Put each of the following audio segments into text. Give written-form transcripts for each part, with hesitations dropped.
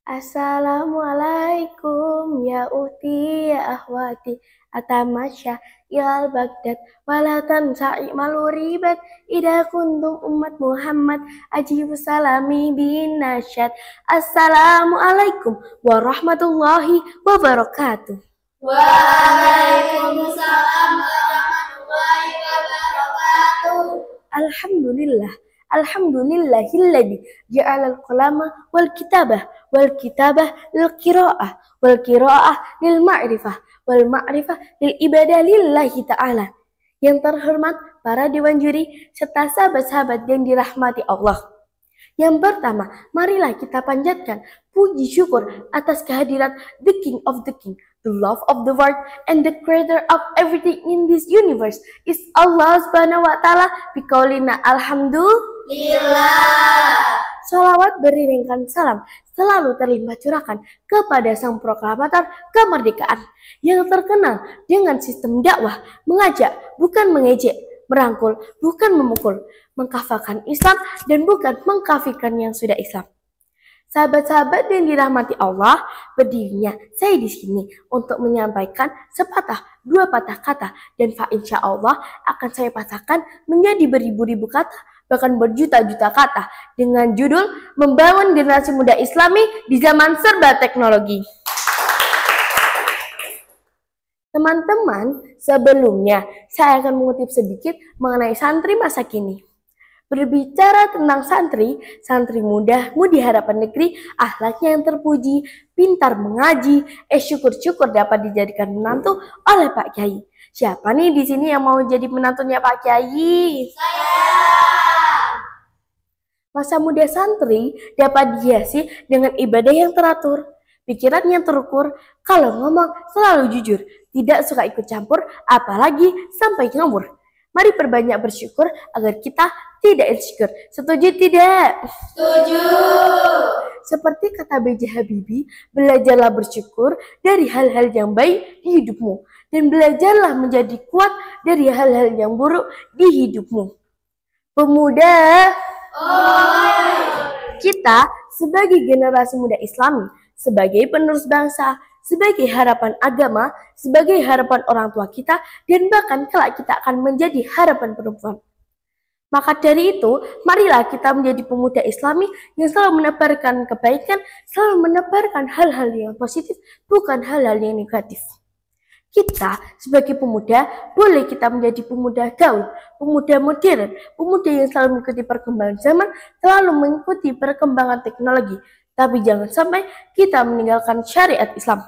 Assalamualaikum ya uti ya ahwati atamasya ilal Baghdad walatan sa'i maluribat ida kuntum umat Muhammad ajibu salami bin nasyad. Assalamualaikum warahmatullahi wabarakatuh. Waalaikumsalam warahmatullahi wabarakatuh. Alhamdulillah. Alhamdulillahilladzi ja'alal qalama wal kitabah lil qiraah wal qiraah lil ma'rifah wal ma'rifah lil ibadah lillahi ta'ala. Yang terhormat para dewan juri serta sahabat-sahabat yang dirahmati Allah. Yang pertama, marilah kita panjatkan puji syukur atas kehadirat the King of the King, the love of the world, and the creator of everything in this universe is Allah Subhanahu wa Ta'ala. Biqaulina alhamdulillah. Salawat beriringkan salam selalu terlimpah curahkan kepada sang proklamator kemerdekaan yang terkenal dengan sistem dakwah mengajak bukan mengejek, merangkul bukan memukul, mengkafirkan Islam dan bukan mengkafirkan yang sudah Islam. Sahabat-sahabat yang dirahmati Allah, berdirinya saya di sini untuk menyampaikan sepatah dua patah kata dan insya Allah akan saya patahkan menjadi beribu-ribu kata, bahkan berjuta-juta kata dengan judul membangun generasi muda Islami di zaman serba teknologi. Teman-teman, sebelumnya saya akan mengutip sedikit mengenai santri masa kini. Berbicara tentang santri mudi harapan negeri, akhlaknya yang terpuji, pintar mengaji, syukur-syukur dapat dijadikan menantu oleh Pak Kiai. Siapa nih di sini yang mau jadi menantunya Pak Kiai? Saya. Masa muda santri dapat dihiasi dengan ibadah yang teratur, pikiran yang terukur, kalau ngomong selalu jujur, tidak suka ikut campur, apalagi sampai ngawur. Mari perbanyak bersyukur agar kita tidak insecure. Setuju tidak? Setuju. Seperti kata B.J. Habibie, belajarlah bersyukur dari hal-hal yang baik di hidupmu. Dan belajarlah menjadi kuat dari hal-hal yang buruk di hidupmu. Pemuda, kita sebagai generasi muda Islami, sebagai penerus bangsa, sebagai harapan agama, sebagai harapan orang tua kita, dan bahkan kelak kita akan menjadi harapan perempuan. Maka dari itu, marilah kita menjadi pemuda Islami yang selalu menebarkan kebaikan, selalu menebarkan hal-hal yang positif, bukan hal-hal yang negatif. Kita sebagai pemuda, boleh kita menjadi pemuda gaul, pemuda modern, pemuda yang selalu mengikuti perkembangan zaman, selalu mengikuti perkembangan teknologi. Tapi jangan sampai kita meninggalkan syariat Islam.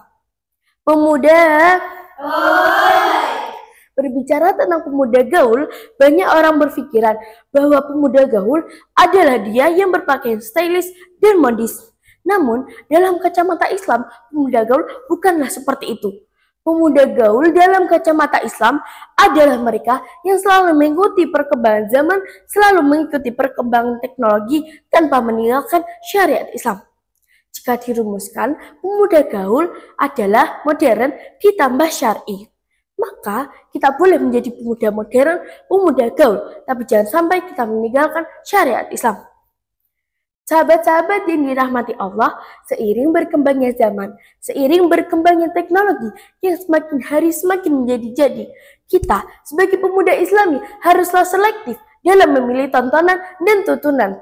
Pemuda, berbicara tentang pemuda gaul, banyak orang berpikiran bahwa pemuda gaul adalah dia yang berpakaian stylish dan modis. Namun, dalam kacamata Islam, pemuda gaul bukanlah seperti itu. Pemuda gaul dalam kacamata Islam adalah mereka yang selalu mengikuti perkembangan zaman, selalu mengikuti perkembangan teknologi tanpa meninggalkan syariat Islam. Jika dirumuskan, pemuda gaul adalah modern ditambah syar'i. Maka kita boleh menjadi pemuda modern, pemuda gaul, tapi jangan sampai kita meninggalkan syariat Islam. Sahabat-sahabat yang dirahmati Allah, seiring berkembangnya zaman, seiring berkembangnya teknologi yang semakin hari semakin menjadi-jadi, kita sebagai pemuda Islami haruslah selektif dalam memilih tontonan dan tuntunan.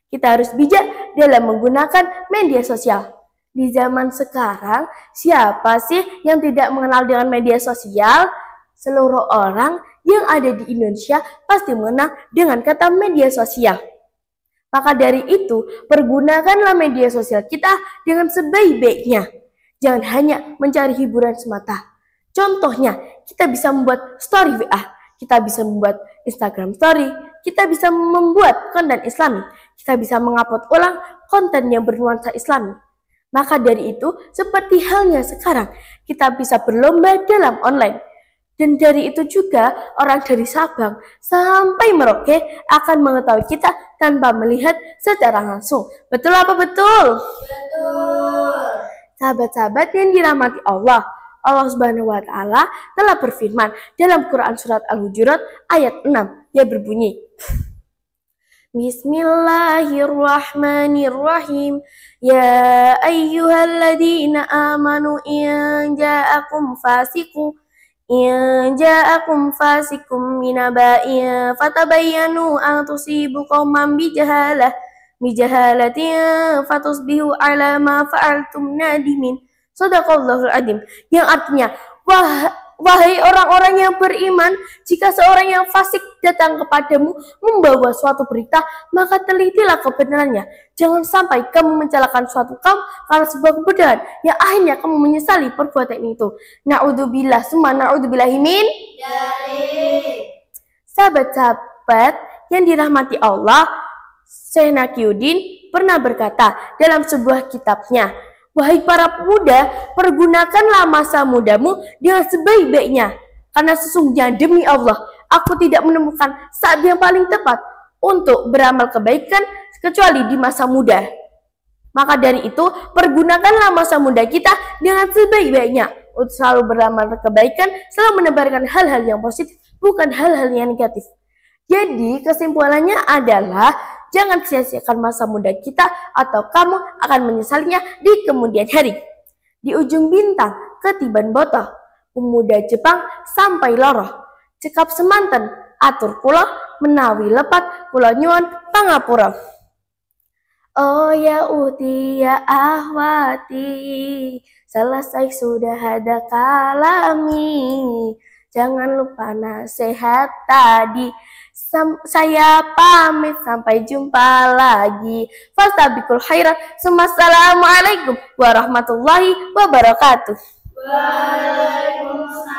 Kita harus bijak dalam menggunakan media sosial. Di zaman sekarang, siapa sih yang tidak mengenal dengan media sosial? Seluruh orang yang ada di Indonesia pasti mengenal dengan kata media sosial. Maka dari itu, pergunakanlah media sosial kita dengan sebaik-baiknya. Jangan hanya mencari hiburan semata. Contohnya, kita bisa membuat story WA, kita bisa membuat Instagram story, kita bisa membuat konten Islami, kita bisa mengupload ulang konten yang bernuansa Islami. Maka dari itu, seperti halnya sekarang, kita bisa berlomba dalam online. Dan dari itu juga, orang dari Sabang sampai Merauke akan mengetahui kita tanpa melihat secara langsung. Betul apa betul? Betul. Sahabat-sahabat yang dirahmati Allah, Allah Subhanahu wa Ta'ala telah berfirman dalam Quran Surat Al-Hujurat ayat 6 yang berbunyi, Bismillahirrahmanirrahim. Ya ayyuhalladzina amanu in ja'akum fasikum minaba'in fatabayyanu an tusibu qauman bijahalatin fatusbihu ala ma fa'altum nadimin. Shadaqallahul adzim. Yang artinya, wahai orang-orang yang beriman, jika seorang yang fasik datang kepadamu membawa suatu berita, maka telitilah kebenarannya. Jangan sampai kamu mencelakan suatu kaum karena sebuah kebodohan yang akhirnya kamu menyesali perbuatan itu. Na'udzubillah, summa na'udzubillahi min. Sahabat-sahabat yang dirahmati Allah, Syekh Naqiuddin pernah berkata dalam sebuah kitabnya, wahai para pemuda, pergunakanlah masa mudamu dengan sebaik-baiknya. Karena sesungguhnya demi Allah, aku tidak menemukan saat yang paling tepat untuk beramal kebaikan kecuali di masa muda. Maka dari itu, pergunakanlah masa muda kita dengan sebaik-baiknya untuk selalu beramal kebaikan, selalu menebarkan hal-hal yang positif, bukan hal-hal yang negatif. Jadi kesimpulannya adalah jangan sia-siakan masa muda kita atau kamu akan menyesalinya di kemudian hari. Di ujung bintang ketiban botoh, pemuda Jepang sampai loroh. Cekap semanten atur kula menawi lepat kula nyuwun pangapura. Oh ya uti ya ahwati, selesai sudah ada kalami. Jangan lupa nasihat tadi. Saya pamit, sampai jumpa lagi. Fastabiqul khairat. Assalamualaikum warahmatullahi wabarakatuh. Waalaikumsalam.